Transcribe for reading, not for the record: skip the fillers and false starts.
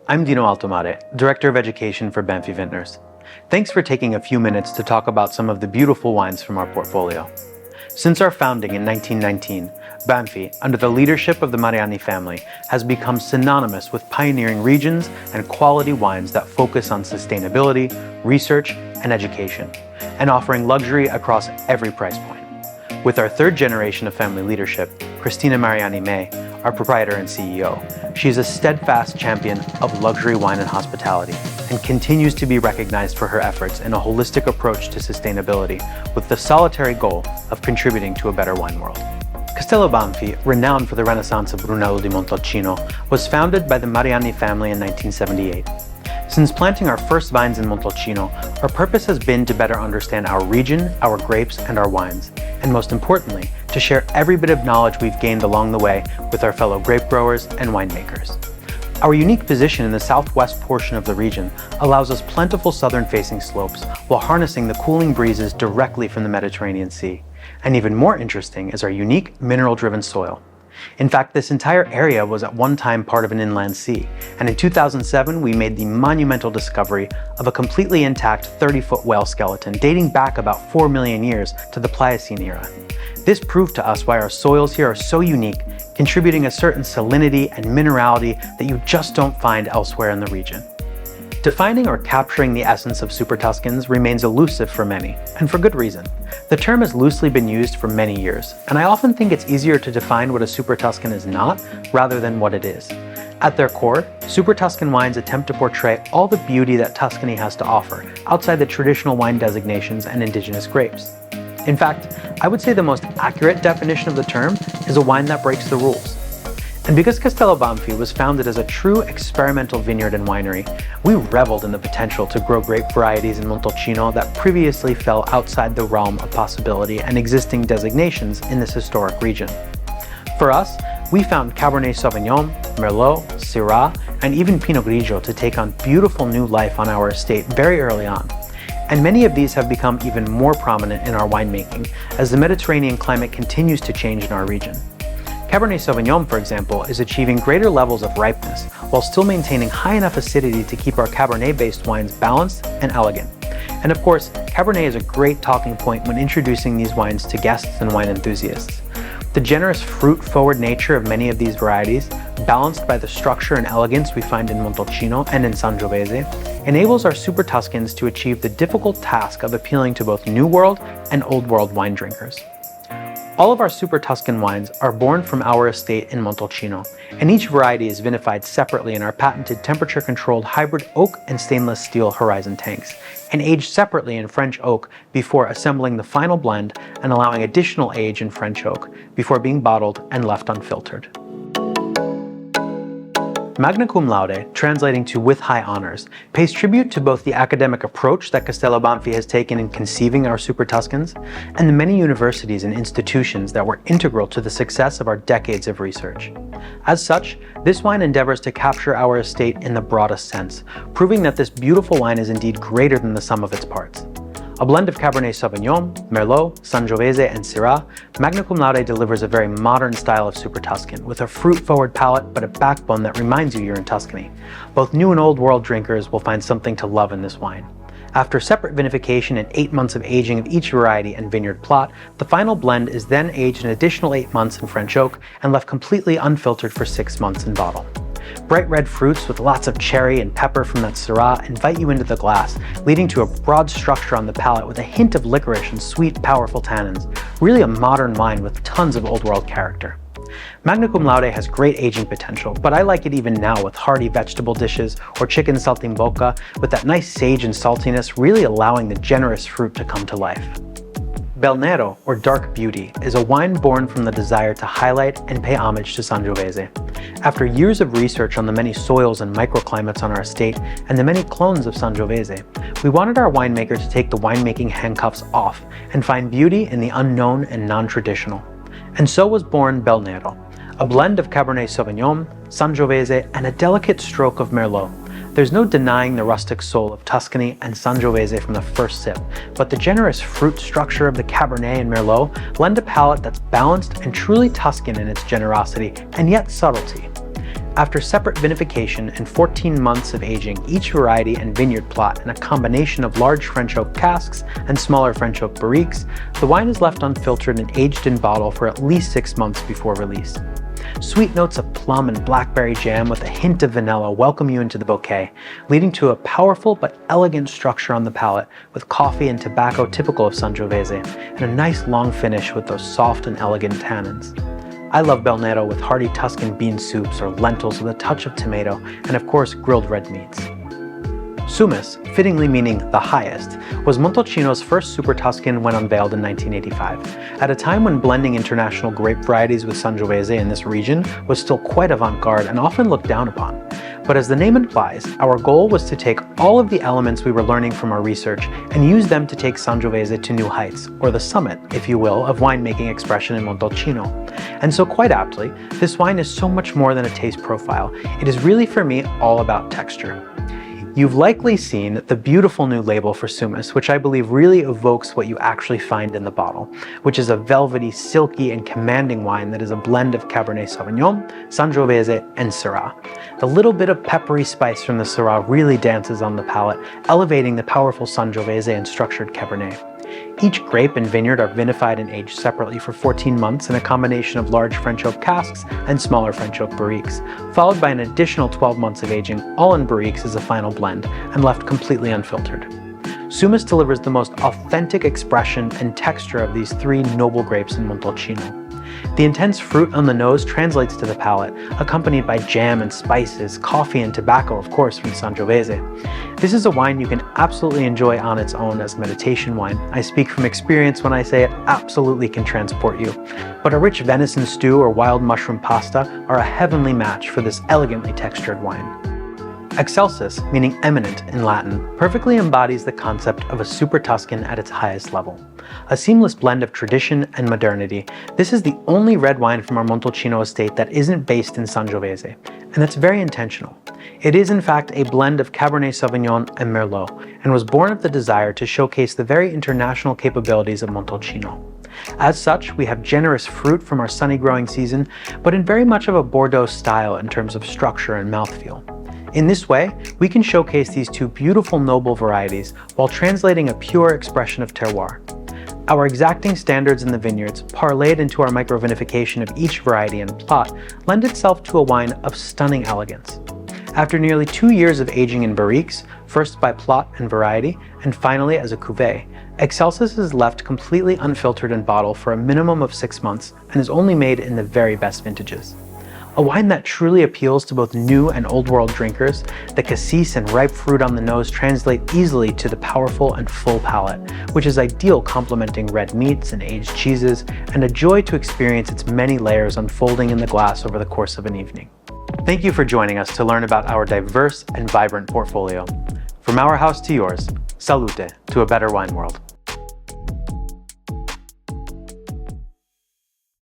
I'm Dino Altomare, Director of Education for Banfi Vintners. Thanks for taking a few minutes to talk about some of the beautiful wines from our portfolio. Since our founding in 1919, Banfi, under the leadership of the Mariani family, has become synonymous with pioneering regions and quality wines that focus on sustainability, research, and education, and offering luxury across every price point. With our third generation of family leadership, Cristina Mariani May, our proprietor and CEO, she is a steadfast champion of luxury wine and hospitality and continues to be recognized for her efforts in a holistic approach to sustainability with the solitary goal of contributing to a better wine world. Castello Banfi, renowned for the Renaissance of Brunello di Montalcino, was founded by the Mariani family in 1978. Since planting our first vines in Montalcino, our purpose has been to better understand our region, our grapes, and our wines, and most importantly, to share every bit of knowledge we've gained along the way with our fellow grape growers and winemakers. Our unique position in the southwest portion of the region allows us plentiful southern-facing slopes while harnessing the cooling breezes directly from the Mediterranean Sea. And even more interesting is our unique mineral-driven soil. In fact, this entire area was at one time part of an inland sea, and in 2007 we made the monumental discovery of a completely intact 30-foot whale skeleton dating back about 4 million years to the Pliocene era. This proved to us why our soils here are so unique, contributing a certain salinity and minerality that you just don't find elsewhere in the region. Defining or capturing the essence of Super Tuscans remains elusive for many, and for good reason. The term has loosely been used for many years, and I often think it's easier to define what a Super Tuscan is not, rather than what it is. At their core, Super Tuscan wines attempt to portray all the beauty that Tuscany has to offer, outside the traditional wine designations and indigenous grapes. In fact, I would say the most accurate definition of the term is a wine that breaks the rules. And because Castello Banfi was founded as a true experimental vineyard and winery, we reveled in the potential to grow grape varieties in Montalcino that previously fell outside the realm of possibility and existing designations in this historic region. For us, we found Cabernet Sauvignon, Merlot, Syrah, and even Pinot Grigio to take on beautiful new life on our estate very early on. And many of these have become even more prominent in our winemaking as the Mediterranean climate continues to change in our region. Cabernet Sauvignon, for example, is achieving greater levels of ripeness while still maintaining high enough acidity to keep our Cabernet-based wines balanced and elegant. And of course, Cabernet is a great talking point when introducing these wines to guests and wine enthusiasts. The generous fruit-forward nature of many of these varieties, balanced by the structure and elegance we find in Montalcino and in Sangiovese, enables our Super Tuscans to achieve the difficult task of appealing to both New World and Old World wine drinkers. All of our Super Tuscan wines are born from our estate in Montalcino, and each variety is vinified separately in our patented temperature-controlled hybrid oak and stainless steel Horizon tanks, and aged separately in French oak before assembling the final blend and allowing additional age in French oak before being bottled and left unfiltered. Magna Cum Laude, translating to with high honors, pays tribute to both the academic approach that Castello Banfi has taken in conceiving our Super Tuscans and the many universities and institutions that were integral to the success of our decades of research. As such, this wine endeavors to capture our estate in the broadest sense, proving that this beautiful wine is indeed greater than the sum of its parts. A blend of Cabernet Sauvignon, Merlot, Sangiovese, and Syrah, Magna Cum Laude delivers a very modern style of Super Tuscan, with a fruit-forward palate but a backbone that reminds you you're in Tuscany. Both new and old world drinkers will find something to love in this wine. After separate vinification and 8 months of aging of each variety and vineyard plot, the final blend is then aged an additional 8 months in French oak and left completely unfiltered for 6 months in bottle. Bright red fruits with lots of cherry and pepper from that Syrah invite you into the glass, leading to a broad structure on the palate with a hint of licorice and sweet, powerful tannins. Really a modern wine with tons of old world character. Magna Cum Laude has great aging potential, but I like it even now with hearty vegetable dishes or chicken saltimbocca with that nice sage and saltiness really allowing the generous fruit to come to life. Bel Nero, or Dark Beauty, is a wine born from the desire to highlight and pay homage to Sangiovese. After years of research on the many soils and microclimates on our estate and the many clones of Sangiovese, we wanted our winemaker to take the winemaking handcuffs off and find beauty in the unknown and non-traditional. And so was born Bel Nero, a blend of Cabernet Sauvignon, Sangiovese, and a delicate stroke of Merlot. There's no denying the rustic soul of Tuscany and Sangiovese from the first sip, but the generous fruit structure of the Cabernet and Merlot lend a palate that's balanced and truly Tuscan in its generosity and yet subtlety. After separate vinification and 14 months of aging each variety and vineyard plot in a combination of large French oak casks and smaller French oak barriques, the wine is left unfiltered and aged in bottle for at least 6 months before release. Sweet notes of plum and blackberry jam with a hint of vanilla welcome you into the bouquet, leading to a powerful but elegant structure on the palate with coffee and tobacco typical of Sangiovese, and a nice long finish with those soft and elegant tannins. I love Belnero with hearty Tuscan bean soups or lentils with a touch of tomato, and of course grilled red meats. Sumis, fittingly meaning the highest, was Montalcino's first Super Tuscan when unveiled in 1985, at a time when blending international grape varieties with Sangiovese in this region was still quite avant-garde and often looked down upon. But as the name implies, our goal was to take all of the elements we were learning from our research and use them to take Sangiovese to new heights, or the summit, if you will, of winemaking expression in Montalcino. And so quite aptly, this wine is so much more than a taste profile. It is really for me all about texture. You've likely seen the beautiful new label for Sumis, which I believe really evokes what you actually find in the bottle, which is a velvety, silky, and commanding wine that is a blend of Cabernet Sauvignon, Sangiovese, and Syrah. The little bit of peppery spice from the Syrah really dances on the palate, elevating the powerful Sangiovese and structured Cabernet. Each grape and vineyard are vinified and aged separately for 14 months in a combination of large French oak casks and smaller French oak barriques, followed by an additional 12 months of aging, all in barriques as a final blend, and left completely unfiltered. Sumis delivers the most authentic expression and texture of these three noble grapes in Montalcino. The intense fruit on the nose translates to the palate, accompanied by jam and spices, coffee and tobacco, of course, from Sangiovese. This is a wine you can absolutely enjoy on its own as meditation wine. I speak from experience when I say it absolutely can transport you. But a rich venison stew or wild mushroom pasta are a heavenly match for this elegantly textured wine. Excelsis, meaning eminent in Latin, perfectly embodies the concept of a Super Tuscan at its highest level. A seamless blend of tradition and modernity, this is the only red wine from our Montalcino estate that isn't based in Sangiovese, and that's very intentional. It is in fact a blend of Cabernet Sauvignon and Merlot, and was born of the desire to showcase the very international capabilities of Montalcino. As such, we have generous fruit from our sunny growing season, but in very much of a Bordeaux style in terms of structure and mouthfeel. In this way, we can showcase these two beautiful noble varieties while translating a pure expression of terroir. Our exacting standards in the vineyards, parlayed into our microvinification of each variety and plot, lend itself to a wine of stunning elegance. After nearly 2 years of aging in barriques, first by plot and variety, and finally as a cuvée, Excelsis is left completely unfiltered in bottle for a minimum of 6 months and is only made in the very best vintages. A wine that truly appeals to both new and old world drinkers, the cassis and ripe fruit on the nose translate easily to the powerful and full palate, which is ideal complementing red meats and aged cheeses, and a joy to experience its many layers unfolding in the glass over the course of an evening. Thank you for joining us to learn about our diverse and vibrant portfolio. From our house to yours, salute to a better wine world.